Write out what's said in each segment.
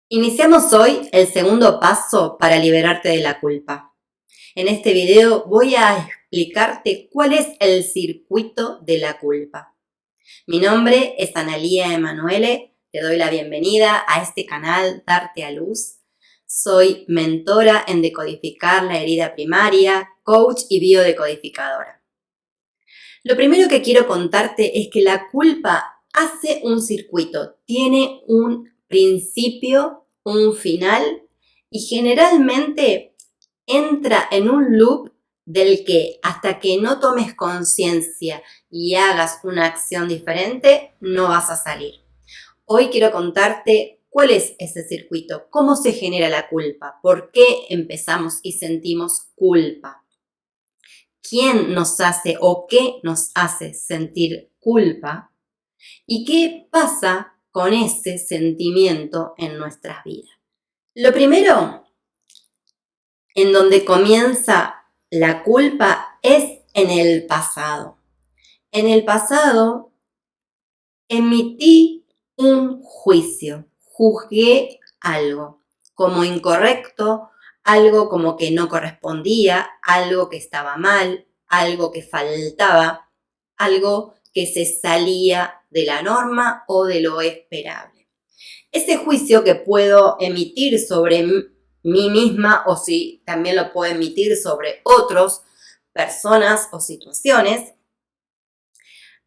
Iniciamos hoy el segundo paso para liberarte de la culpa. En este video voy a explicarte cuál es el circuito de la culpa. Mi nombre es Analía Emanuele, te doy la bienvenida a este canal Darte a Luz. Soy mentora en decodificar la herida primaria, coach y biodecodificadora. Lo primero que quiero contarte es que la culpa hace un circuito, tiene un principio, un final y generalmente entra en un loop del que hasta que no tomes conciencia y hagas una acción diferente, no vas a salir. Hoy quiero contarte cuál es ese circuito, cómo se genera la culpa, por qué empezamos y sentimos culpa. ¿Quién nos hace o qué nos hace sentir culpa? ¿Y qué pasa con ese sentimiento en nuestras vidas? Lo primero, en donde comienza la culpa, es en el pasado. En el pasado emití un juicio, juzgué algo como incorrecto, algo como que no correspondía, algo que estaba mal, algo que faltaba, algo que se salía de la norma o de lo esperable. Ese juicio que puedo emitir sobre mí misma o si también lo puedo emitir sobre otras personas o situaciones,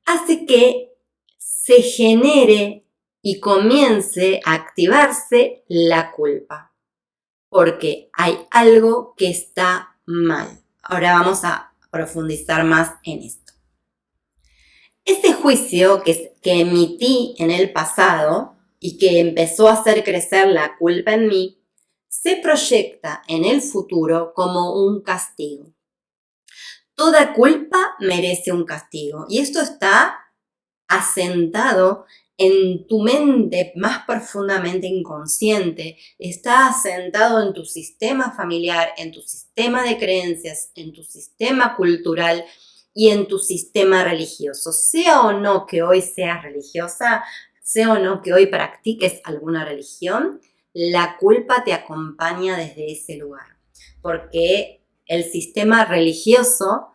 hace que se genere y comience a activarse la culpa, porque hay algo que está mal. Ahora vamos a profundizar más en esto. Ese juicio que emití en el pasado y que empezó a hacer crecer la culpa en mí, se proyecta en el futuro como un castigo. Toda culpa merece un castigo y esto está asentado en tu mente más profundamente inconsciente, está asentado en tu sistema familiar, en tu sistema de creencias, en tu sistema cultural y en tu sistema religioso. Sea o no que hoy seas religiosa, sea o no que hoy practiques alguna religión, la culpa te acompaña desde ese lugar, porque el sistema religioso,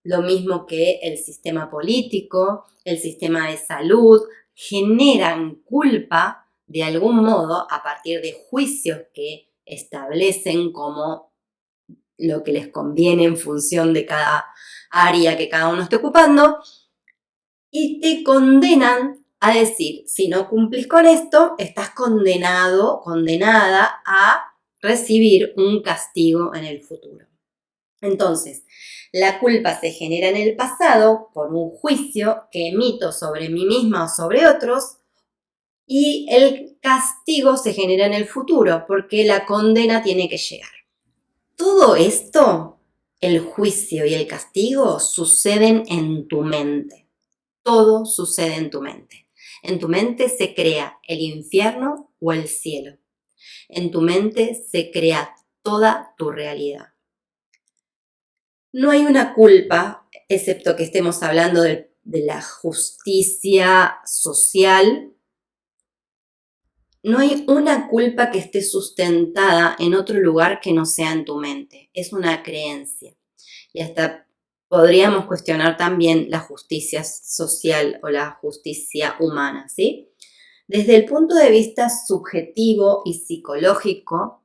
lo mismo que el sistema político, el sistema de salud, generan culpa de algún modo a partir de juicios que establecen como lo que les conviene en función de cada área que cada uno esté ocupando y te condenan a decir, si no cumplís con esto, estás condenado, condenada a recibir un castigo en el futuro. Entonces, la culpa se genera en el pasado por un juicio que emito sobre mí misma o sobre otros y el castigo se genera en el futuro porque la condena tiene que llegar. Todo esto, el juicio y el castigo, suceden en tu mente. Todo sucede en tu mente. En tu mente se crea el infierno o el cielo. En tu mente se crea toda tu realidad. No hay una culpa, excepto que estemos hablando de la justicia social. No hay una culpa que esté sustentada en otro lugar que no sea en tu mente. Es una creencia. Y hasta podríamos cuestionar también la justicia social o la justicia humana, ¿sí? Desde el punto de vista subjetivo y psicológico,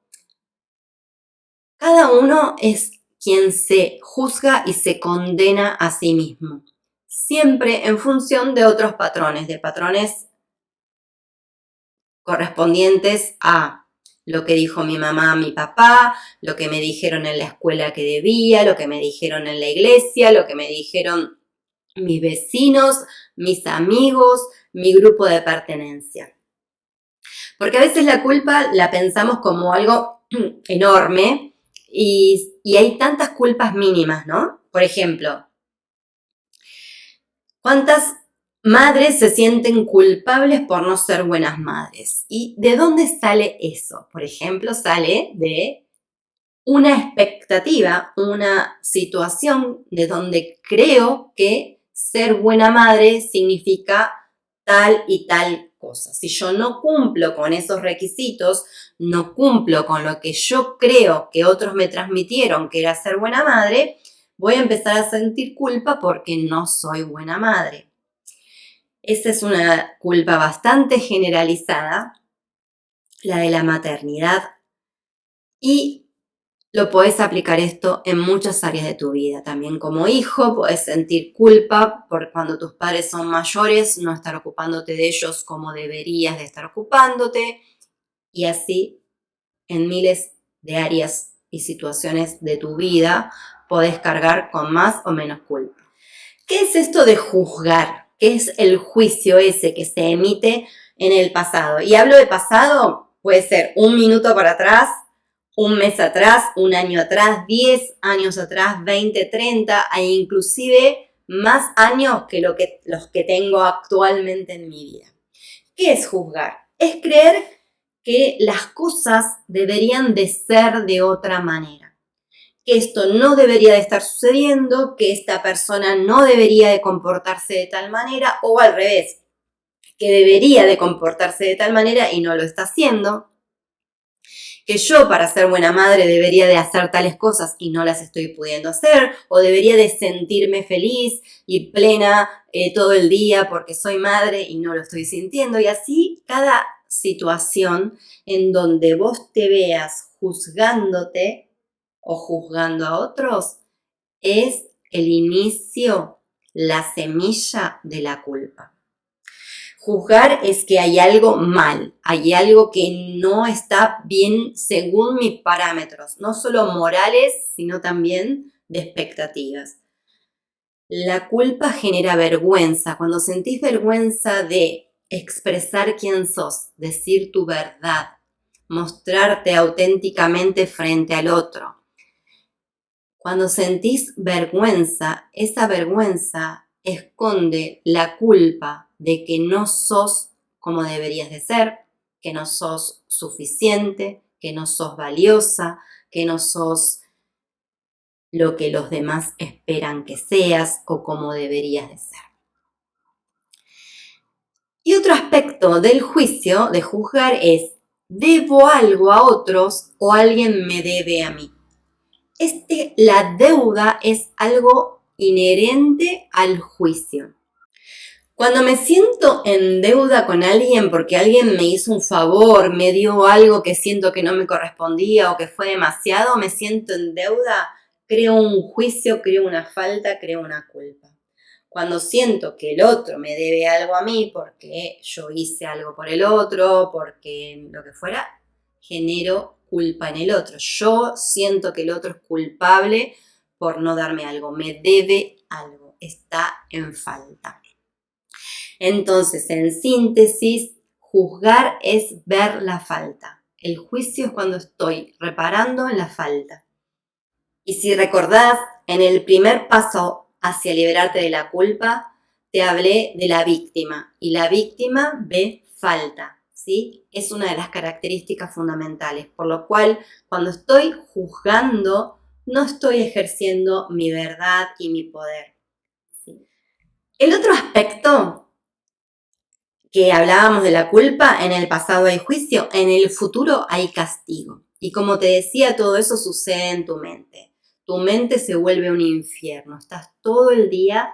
cada uno es quien se juzga y se condena a sí mismo, siempre en función de otros patrones, de patrones correspondientes a lo que dijo mi mamá, mi papá, lo que me dijeron en la escuela que debía, lo que me dijeron en la iglesia, lo que me dijeron mis vecinos, mis amigos, mi grupo de pertenencia. Porque a veces la culpa la pensamos como algo enorme y hay tantas culpas mínimas, ¿no? Por ejemplo, ¿cuántas madres se sienten culpables por no ser buenas madres? ¿Y de dónde sale eso? Por ejemplo, sale de una expectativa, una situación de donde creo que ser buena madre significa tal y tal cosas. Si yo no cumplo con esos requisitos, no cumplo con lo que yo creo que otros me transmitieron, que era ser buena madre, voy a empezar a sentir culpa porque no soy buena madre. Esa es una culpa bastante generalizada, la de la maternidad, y lo podés aplicar esto en muchas áreas de tu vida. También como hijo podés sentir culpa por cuando tus padres son mayores, no estar ocupándote de ellos como deberías de estar ocupándote, y así en miles de áreas y situaciones de tu vida podés cargar con más o menos culpa. ¿Qué es esto de juzgar? ¿Qué es el juicio ese que se emite en el pasado? Y hablo de pasado, puede ser un minuto para atrás, un mes atrás, un año atrás, 10 años atrás, 20, 30 e inclusive más años que los que tengo actualmente en mi vida. ¿Qué es juzgar? Es creer que las cosas deberían de ser de otra manera, que esto no debería de estar sucediendo, que esta persona no debería de comportarse de tal manera, o al revés, que debería de comportarse de tal manera y no lo está haciendo, que yo para ser buena madre debería de hacer tales cosas y no las estoy pudiendo hacer, o debería de sentirme feliz y plena todo el día porque soy madre y no lo estoy sintiendo, y así cada situación en donde vos te veas juzgándote o juzgando a otros es el inicio, la semilla de la culpa. Juzgar es que hay algo mal, hay algo que no está bien según mis parámetros, no solo morales, sino también de expectativas. La culpa genera vergüenza. Cuando sentís vergüenza de expresar quién sos, decir tu verdad, mostrarte auténticamente frente al otro. Cuando sentís vergüenza, esa vergüenza esconde la culpa de que no sos como deberías de ser, que no sos suficiente, que no sos valiosa, que no sos lo que los demás esperan que seas o como deberías de ser. Y otro aspecto del juicio, de juzgar, es debo algo a otros o alguien me debe a mí. La deuda es algo inherente al juicio. Cuando me siento en deuda con alguien porque alguien me hizo un favor, me dio algo que siento que no me correspondía o que fue demasiado, me siento en deuda, creo un juicio, creo una falta, creo una culpa. Cuando siento que el otro me debe algo a mí porque yo hice algo por el otro, porque lo que fuera, genero culpa en el otro. Yo siento que el otro es culpable por no darme algo, me debe algo, está en falta. Entonces, en síntesis, juzgar es ver la falta. El juicio es cuando estoy reparando en la falta. Y si recordás, en el primer paso hacia liberarte de la culpa, te hablé de la víctima. Y la víctima ve falta, ¿sí? Es una de las características fundamentales. Por lo cual, cuando estoy juzgando, no estoy ejerciendo mi verdad y mi poder, ¿sí? El otro aspecto que hablábamos de la culpa, en el pasado hay juicio, en el futuro hay castigo. Y como te decía, todo eso sucede en tu mente. Tu mente se vuelve un infierno. Estás todo el día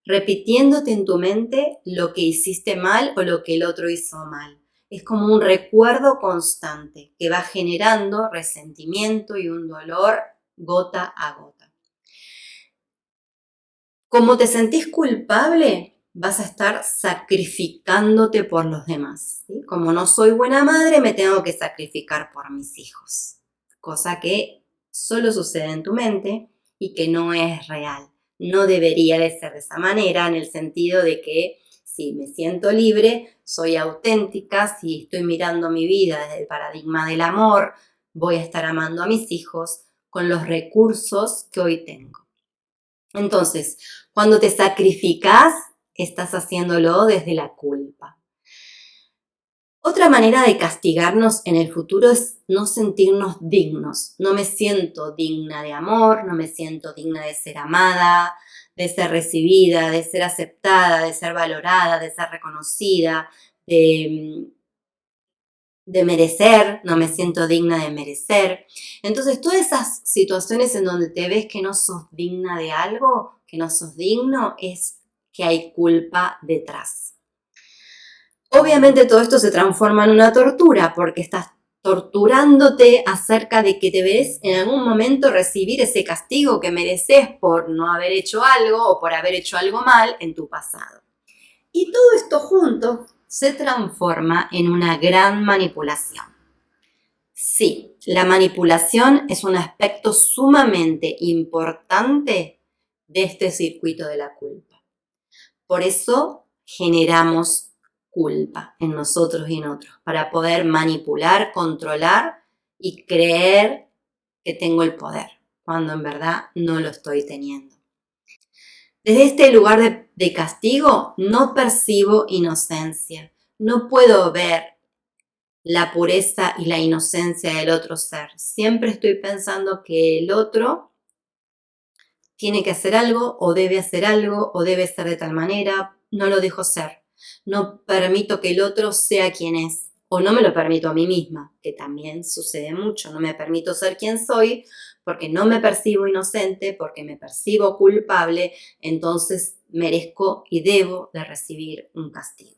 repitiéndote en tu mente lo que hiciste mal o lo que el otro hizo mal. Es como un recuerdo constante que va generando resentimiento y un dolor gota a gota. Como te sentís culpable, vas a estar sacrificándote por los demás, ¿sí? Como no soy buena madre, me tengo que sacrificar por mis hijos. Cosa que solo sucede en tu mente y que no es real. No debería de ser de esa manera, en el sentido de que si me siento libre, soy auténtica, si estoy mirando mi vida desde el paradigma del amor, voy a estar amando a mis hijos con los recursos que hoy tengo. Entonces, cuando te sacrificas, estás haciéndolo desde la culpa. Otra manera de castigarnos en el futuro es no sentirnos dignos. No me siento digna de amor, no me siento digna de ser amada, de ser recibida, de ser aceptada, de ser valorada, de ser reconocida, de merecer, no me siento digna de merecer. Entonces, todas esas situaciones en donde te ves que no sos digna de algo, que no sos digno, es que hay culpa detrás. Obviamente todo esto se transforma en una tortura porque estás torturándote acerca de que debes en algún momento recibir ese castigo que mereces por no haber hecho algo o por haber hecho algo mal en tu pasado. Y todo esto junto se transforma en una gran manipulación. Sí, la manipulación es un aspecto sumamente importante de este circuito de la culpa. Por eso generamos culpa en nosotros y en otros, para poder manipular, controlar y creer que tengo el poder, cuando en verdad no lo estoy teniendo. Desde este lugar de castigo no percibo inocencia, no puedo ver la pureza y la inocencia del otro ser. Siempre estoy pensando que el otro tiene que hacer algo o debe hacer algo o debe ser de tal manera, no lo dejo ser. No permito que el otro sea quien es o no me lo permito a mí misma, que también sucede mucho. No me permito ser quien soy porque no me percibo inocente, porque me percibo culpable, entonces merezco y debo de recibir un castigo.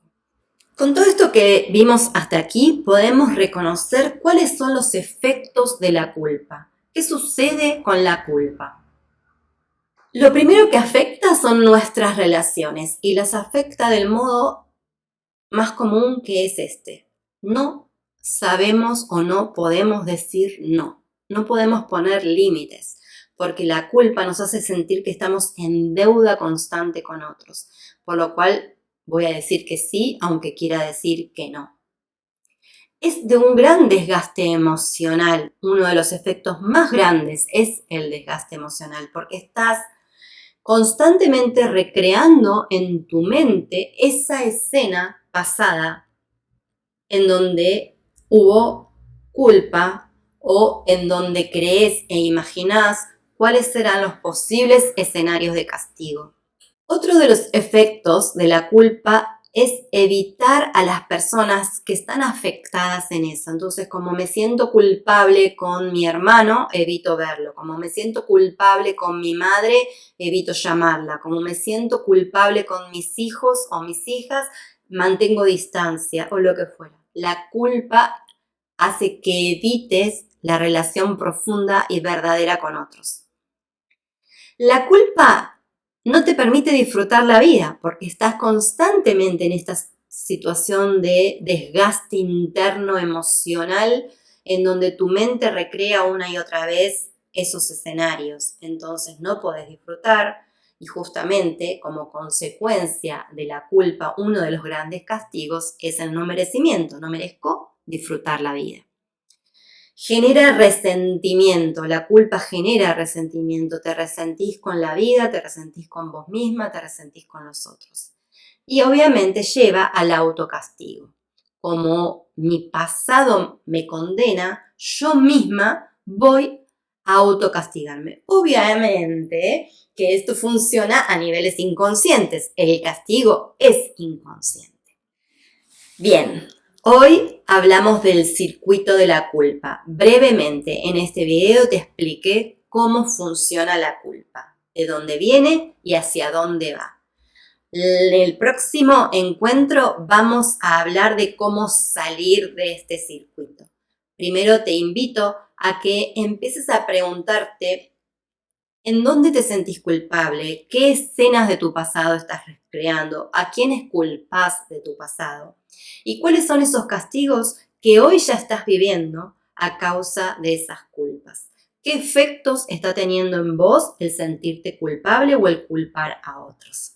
Con todo esto que vimos hasta aquí, podemos reconocer cuáles son los efectos de la culpa. ¿Qué sucede con la culpa? Lo primero que afecta son nuestras relaciones y las afecta del modo más común que es este. No sabemos o no podemos decir no. No podemos poner límites porque la culpa nos hace sentir que estamos en deuda constante con otros, por lo cual voy a decir que sí, aunque quiera decir que no. Es de un gran desgaste emocional. Uno de los efectos más grandes es el desgaste emocional porque estás constantemente recreando en tu mente esa escena pasada en donde hubo culpa o en donde crees e imaginás cuáles serán los posibles escenarios de castigo. Otro de los efectos de la culpa es evitar a las personas que están afectadas en eso. Entonces, como me siento culpable con mi hermano, evito verlo. Como me siento culpable con mi madre, evito llamarla. Como me siento culpable con mis hijos o mis hijas, mantengo distancia o lo que fuera. La culpa hace que evites la relación profunda y verdadera con otros. La culpa no te permite disfrutar la vida porque estás constantemente en esta situación de desgaste interno emocional en donde tu mente recrea una y otra vez esos escenarios. Entonces no podés disfrutar y justamente como consecuencia de la culpa, uno de los grandes castigos es el no merecimiento. No merezco disfrutar la vida. Genera resentimiento, la culpa genera resentimiento, te resentís con la vida, te resentís con vos misma, te resentís con los otros. Y obviamente lleva al autocastigo. Como mi pasado me condena, yo misma voy a autocastigarme. Obviamente que esto funciona a niveles inconscientes, el castigo es inconsciente. Bien. Hoy hablamos del circuito de la culpa. Brevemente en este video te expliqué cómo funciona la culpa, de dónde viene y hacia dónde va. En el próximo encuentro vamos a hablar de cómo salir de este circuito. Primero te invito a que empieces a preguntarte ¿en dónde te sentís culpable? ¿Qué escenas de tu pasado estás recreando? ¿A quiénes culpás de tu pasado? ¿Y cuáles son esos castigos que hoy ya estás viviendo a causa de esas culpas? ¿Qué efectos está teniendo en vos el sentirte culpable o el culpar a otros?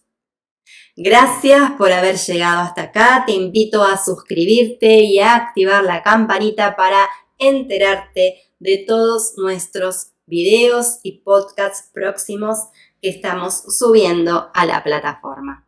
Gracias por haber llegado hasta acá. Te invito a suscribirte y a activar la campanita para enterarte de todos nuestros videos y podcasts próximos que estamos subiendo a la plataforma.